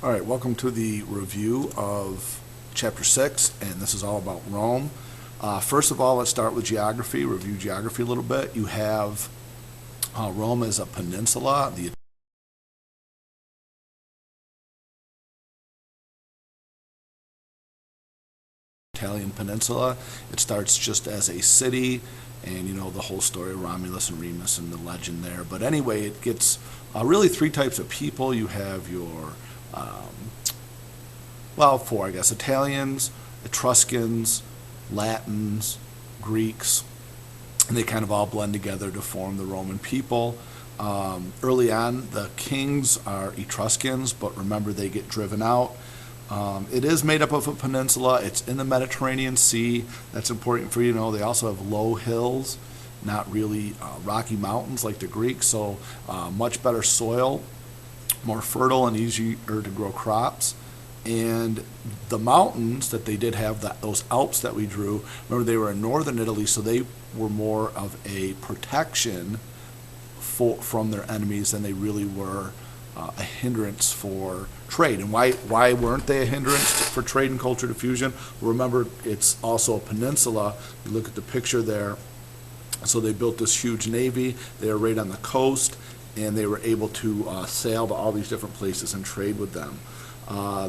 All right, welcome to the review of Chapter 6, and this is all about Rome. First of all, let's start with geography, review geography a little bit. You have Rome as a peninsula, the Italian peninsula. It starts just as a city, and you know the whole story of Romulus and Remus and the legend there. But anyway, it gets really three types of people. You have your four, I guess: Italians, Etruscans, Latins, Greeks, and they kind of all blend together to form the Roman people. Early on, the kings are Etruscans, but remember they get driven out. It is made up of a peninsula. It's in the Mediterranean Sea. That's important for you to know. They also have low hills, not really rocky mountains like the Greeks, so much better soil, more fertile and easier to grow crops. And the mountains that they did have, those Alps that we drew, remember they were in northern Italy, so they were more of a protection from their enemies than they really were a hindrance for trade. And why weren't they a hindrance for trade and culture diffusion? Remember, it's also a peninsula. You look at the picture there. So they built this huge navy. They were right on the coast, and they were able to sail to all these different places and trade with them.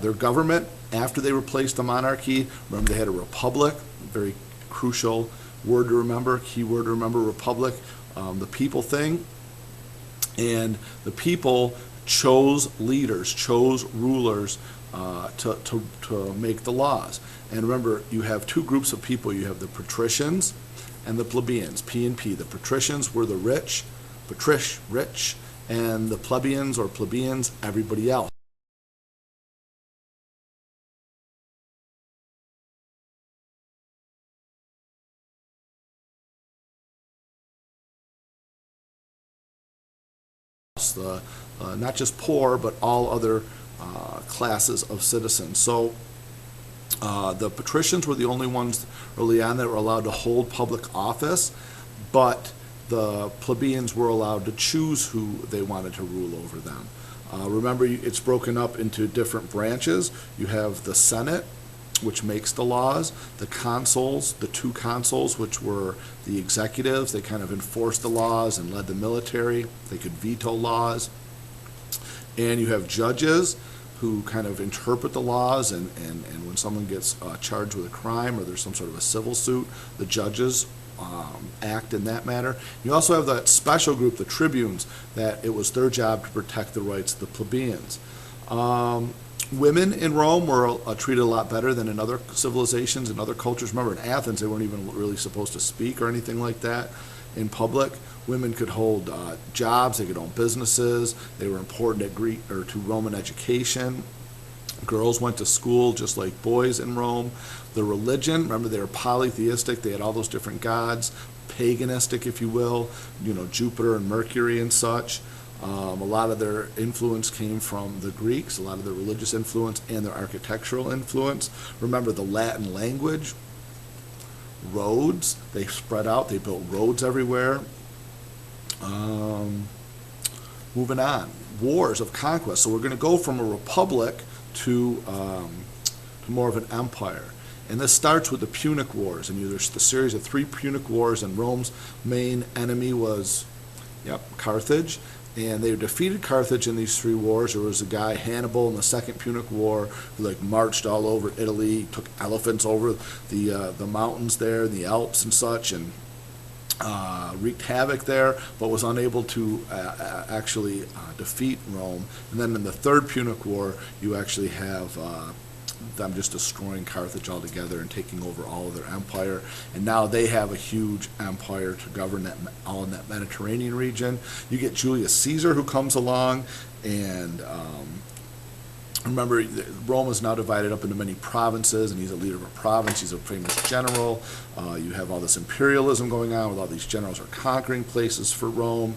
Their government, after they replaced the monarchy, remember they had a republic, very crucial word to remember, key word to remember, republic, the people thing. And the people chose leaders, chose rulers to make the laws. And remember, you have two groups of people. You have the patricians and the plebeians, P and P. The patricians were the rich, rich, and the plebeians or plebeians, everybody else. Not just poor, but all other classes of citizens. So the patricians were the only ones early on that were allowed to hold public office, but the plebeians were allowed to choose who they wanted to rule over them. Remember, it's broken up into different branches. You have the Senate, which makes the laws, the consuls, the two consuls, which were the executives. They kind of enforced the laws and led the military. They could veto laws. And you have judges who kind of interpret the laws, and when someone gets charged with a crime or there's some sort of a civil suit, the judges act in that manner. You also have that special group, the tribunes, that it was their job to protect the rights of the plebeians. Women in Rome were treated a lot better than in other civilizations and other cultures. Remember, in Athens, they weren't even really supposed to speak or anything like that in public. Women could hold jobs, they could own businesses, they were important to Roman education. Girls went to school just like boys in Rome. The religion, remember, they were polytheistic, they had all those different gods, paganistic, if you will, Jupiter and Mercury and such. A lot of their influence came from the Greeks, a lot of their religious influence and their architectural influence. Remember the Latin language, roads, they spread out, they built roads everywhere. Moving on, wars of conquest. So we're going to go from a republic to more of an empire. And this starts with the Punic Wars. And there's the series of 3 Punic Wars, and Rome's main enemy was Carthage. And they defeated Carthage in these 3 wars. There was a guy, Hannibal, in the Second Punic War, who marched all over Italy, took elephants over the mountains there, the Alps and such, and wreaked havoc there, but was unable to actually defeat Rome. And then in the Third Punic War, you actually have them just destroying Carthage altogether and taking over all of their empire. And now they have a huge empire to govern all in that Mediterranean region. You get Julius Caesar, who comes along, and remember, Rome is now divided up into many provinces, and he's a leader of a province. He's a famous general. You have all this imperialism going on with all these generals are conquering places for Rome.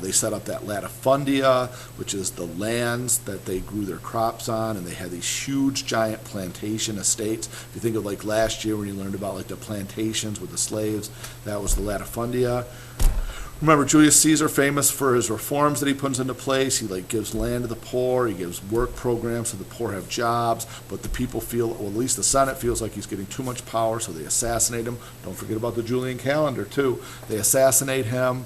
They set up that latifundia, which is the lands that they grew their crops on, and they had these huge, giant plantation estates. If you think of last year when you learned about the plantations with the slaves, that was the latifundia. Remember, Julius Caesar, famous for his reforms that he puts into place. He gives land to the poor. He gives work programs so the poor have jobs. But the people feel, well, at least the Senate feels like he's getting too much power, so they assassinate him. Don't forget about the Julian calendar, too. They assassinate him.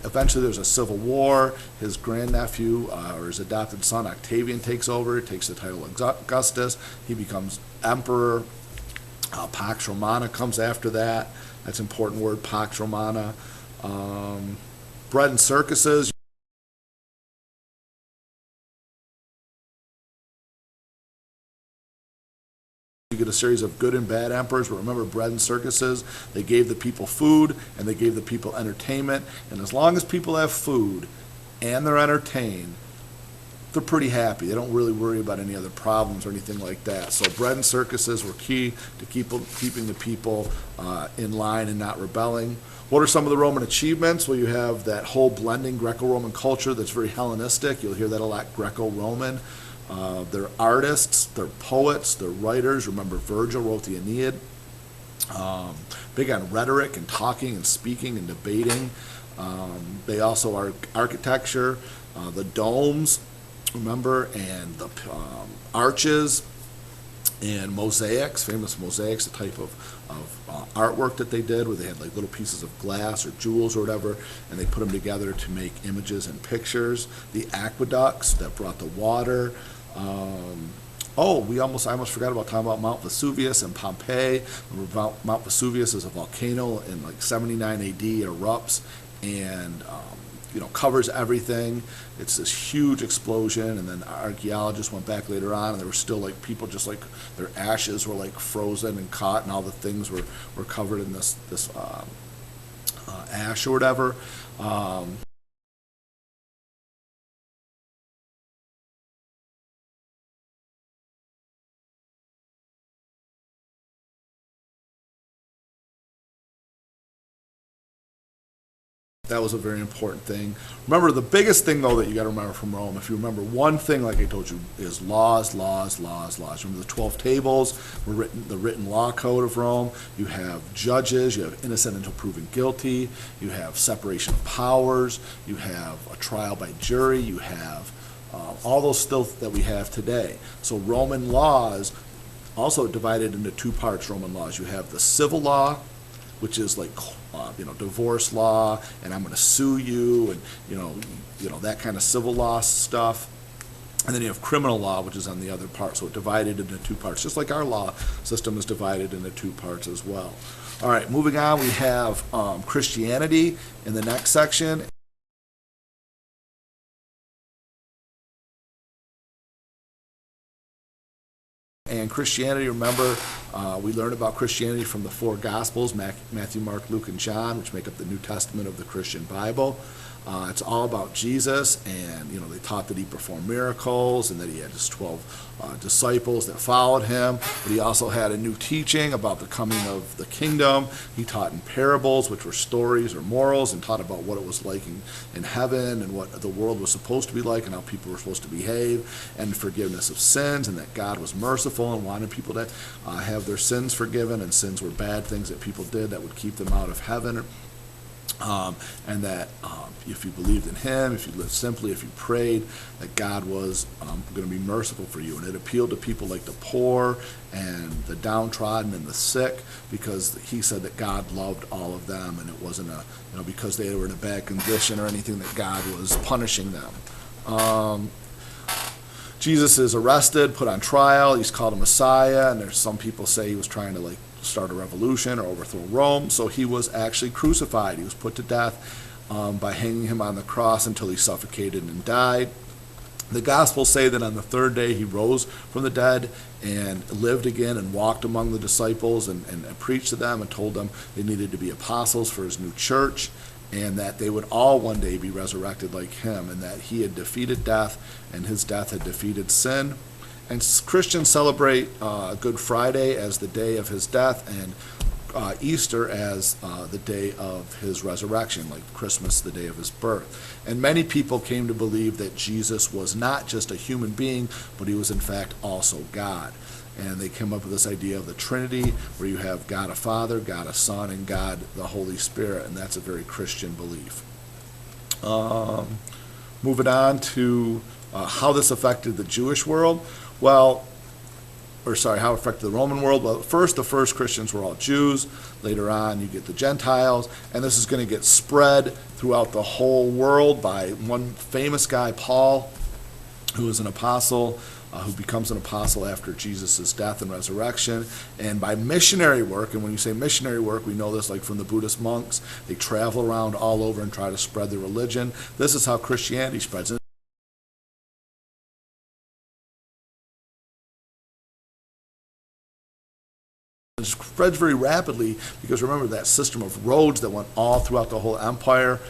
Eventually, there's a civil war. His grandnephew, or his adopted son, Octavian, takes over. He takes the title of Augustus. He becomes emperor. Pax Romana comes after that. That's an important word, Pax Romana. Bread and circuses. You get a series of good and bad emperors, but remember, bread and circuses, they gave the people food and they gave the people entertainment. And as long as people have food and they're entertained, they're pretty happy. They don't really worry about any other problems or anything like that. So bread and circuses were key to keeping the people in line and not rebelling. What are some of the Roman achievements? Well, you have that whole blending Greco-Roman culture that's very Hellenistic. You'll hear that a lot, Greco-Roman. They're artists, they're poets, they're writers. Remember, Virgil wrote the Aeneid. Big on rhetoric and talking and speaking and debating. They also are architecture, the domes, remember, and the arches and mosaics, famous mosaics, the type of artwork that they did where they had little pieces of glass or jewels or whatever, and they put them together to make images and pictures. The aqueducts that brought the water. I almost forgot about talking about Mount Vesuvius and Pompeii. Mount Vesuvius is a volcano in 79 AD. It erupts and covers everything. It's this huge explosion, and then archaeologists went back later on, and there were still people just their ashes were frozen and caught, and all the things were covered in this ash or whatever. That was a very important thing. Remember, the biggest thing, though, that you got to remember from Rome, if you remember one thing, like I told you, is laws, laws, laws, laws. Remember the 12 tables were written, the written law code of Rome. You have judges. You have innocent until proven guilty. You have separation of powers. You have a trial by jury. You have all those still that we have today. So Roman laws also divided into two parts, Roman laws. You have the civil law, which is divorce law, and I'm going to sue you, and that kind of civil law stuff. And then you have criminal law, which is on the other part. So it divided into two parts, just like our law system is divided into two parts as well. All right, moving on, we have Christianity in the next section. And Christianity, remember, we learn about Christianity from the four Gospels, Matthew, Mark, Luke, and John, which make up the New Testament of the Christian Bible. It's all about Jesus, and they taught that he performed miracles and that he had his 12 disciples that followed him. But he also had a new teaching about the coming of the kingdom. He taught in parables, which were stories or morals, and taught about what it was like in heaven and what the world was supposed to be like and how people were supposed to behave, and forgiveness of sins, and that God was merciful and wanted people to have their sins forgiven, and sins were bad things that people did that would keep them out of heaven. And that if you believed in him, if you lived simply, if you prayed, that God was going to be merciful for you. And it appealed to people like the poor and the downtrodden and the sick, because he said that God loved all of them, and it wasn't because they were in a bad condition or anything that God was punishing them. Jesus is arrested, put on trial. He's called a Messiah, and there's some people say he was trying to start a revolution or overthrow Rome. So he was actually crucified. He was put to death by hanging him on the cross until he suffocated and died. The Gospels say that on the third day he rose from the dead and lived again and walked among the disciples and preached to them and told them they needed to be apostles for his new church, and that they would all one day be resurrected like him, and that he had defeated death and his death had defeated sin. And Christians celebrate Good Friday as the day of his death, and Easter as the day of his resurrection, like Christmas, the day of his birth. And many people came to believe that Jesus was not just a human being, but he was in fact also God. and they came up with this idea of the Trinity, where you have God a Father, God a Son, and God the Holy Spirit, and that's a very Christian belief. Moving on to how this affected the Jewish world. How it affected the Roman world. Well, the first Christians were all Jews. Later on, you get the Gentiles, and this is going to get spread throughout the whole world by one famous guy, Paul, who is an apostle, who becomes an apostle after Jesus' death and resurrection, and by missionary work. And when you say missionary work, we know this like from the Buddhist monks. They travel around all over and try to spread the religion. This is how Christianity spreads. It spreads very rapidly because remember that system of roads that went all throughout the whole empire.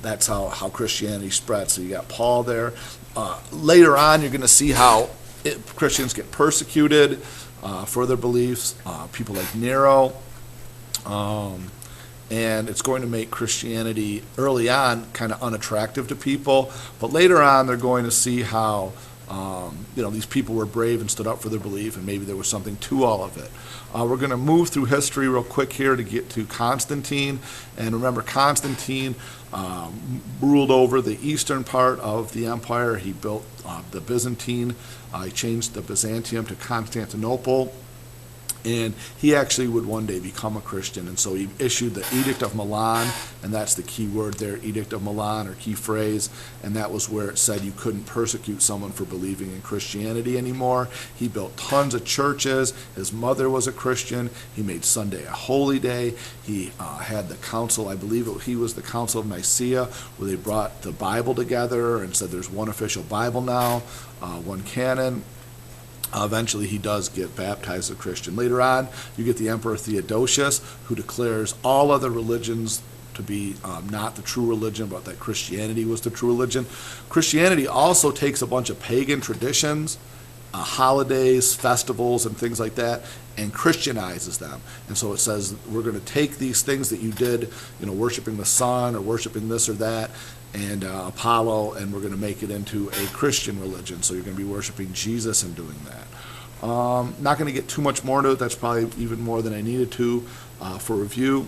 That's how Christianity spread. So you got Paul there. Later on, you're going to see how Christians get persecuted for their beliefs. People like Nero. And it's going to make Christianity early on kind of unattractive to people. But later on, they're going to see how these people were brave and stood up for their belief, and maybe there was something to all of it. We're going to move through history real quick here to get to Constantine. And remember, Constantine ruled over the eastern part of the empire. He built the Byzantine. He changed the Byzantium to Constantinople. And he actually would one day become a Christian. And so he issued the Edict of Milan, and that's the key word there, Edict of Milan, or key phrase. And that was where it said you couldn't persecute someone for believing in Christianity anymore. He built tons of churches. His mother was a Christian. He made Sunday a holy day. He had the council, I believe he was the Council of Nicaea, where they brought the Bible together and said there's one official Bible now, one canon. Eventually, he does get baptized as a Christian. Later on, you get the Emperor Theodosius, who declares all other religions to be not the true religion, but that Christianity was the true religion. Christianity also takes a bunch of pagan traditions, holidays, festivals, and things like that, and Christianizes them. And so it says, we're going to take these things that you did, worshiping the sun or worshiping this or that, and Apollo, and we're going to make it into a Christian religion. So you're going to be worshiping Jesus and doing that. Not going to get too much more into it. That's probably even more than I needed to for review.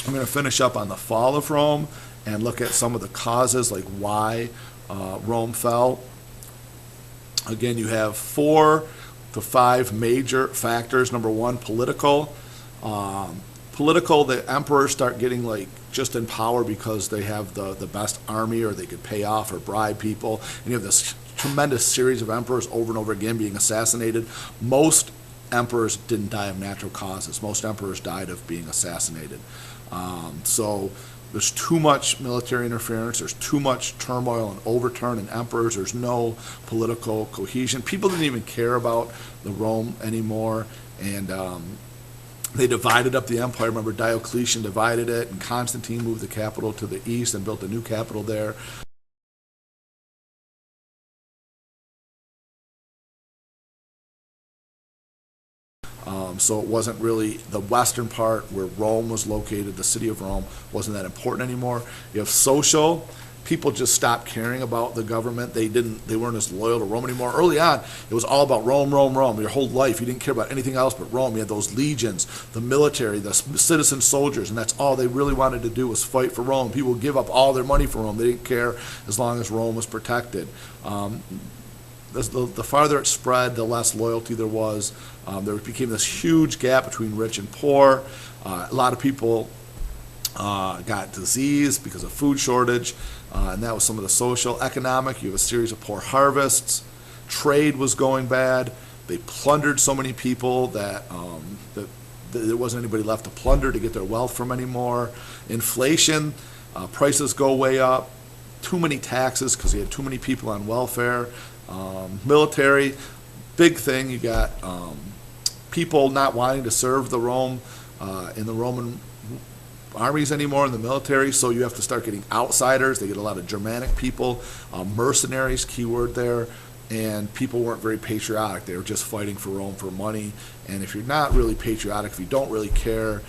I'm going to finish up on the fall of Rome and look at some of the causes, like why Rome fell. Again, you have 4 to 5 major factors. Number one, political. The emperors start getting just in power because they have the best army, or they could pay off or bribe people. And you have this tremendous series of emperors over and over again being assassinated. Most emperors didn't die of natural causes. Most emperors died of being assassinated. So there's too much military interference. There's too much turmoil and overturn in emperors. There's no political cohesion. People didn't even care about the Rome anymore. And they divided up the empire. Remember, Diocletian divided it, and Constantine moved the capital to the east and built a new capital there. So it wasn't really the western part where Rome was located, the city of Rome, wasn't that important anymore. You have social. People just stopped caring about the government. They weren't as loyal to Rome anymore. Early on, it was all about Rome, Rome, Rome. Your whole life, you didn't care about anything else but Rome. You had those legions, the military, the citizen soldiers, and that's all they really wanted to do was fight for Rome. People would give up all their money for Rome. They didn't care as long as Rome was protected. The farther it spread, the less loyalty there was. There became this huge gap between rich and poor. A lot of people got disease because of food shortage, and that was some of the social. Economic, you have a series of poor harvests. Trade was going bad. They plundered so many people that there wasn't anybody left to plunder to get their wealth from anymore. Inflation, prices go way up. Too many taxes because you had too many people on welfare. Military, big thing. You got people not wanting to serve the Rome in the Roman armies anymore in the military, so you have to start getting outsiders. They get a lot of Germanic people, mercenaries, keyword there. and people weren't very patriotic. They were just fighting for Rome for money. And if you're not really patriotic, if you don't really care,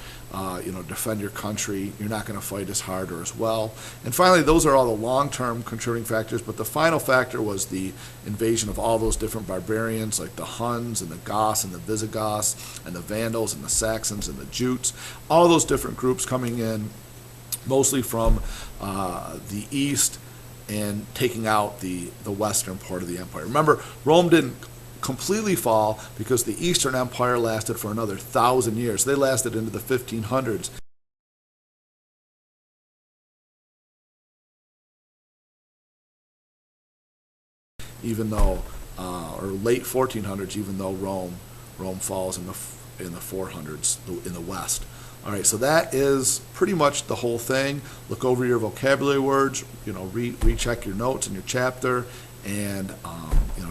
defend your country, you're not going to fight as hard or as well. And finally, those are all the long-term contributing factors, but the final factor was the invasion of all those different barbarians, like the Huns and the Goths and the Visigoths and the Vandals and the Saxons and the Jutes, all those different groups coming in, mostly from the east, and taking out the western part of the empire. Remember, Rome didn't completely fall because the Eastern Empire lasted for another 1,000 years. They lasted into the 1500s. Even though, or late 1400s, even though Rome falls in the 400s in the West. All right, so that is pretty much the whole thing. Look over your vocabulary words, recheck your notes in your chapter, and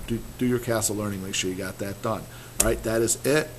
do your castle learning. Make sure you got that done. All right, that is it.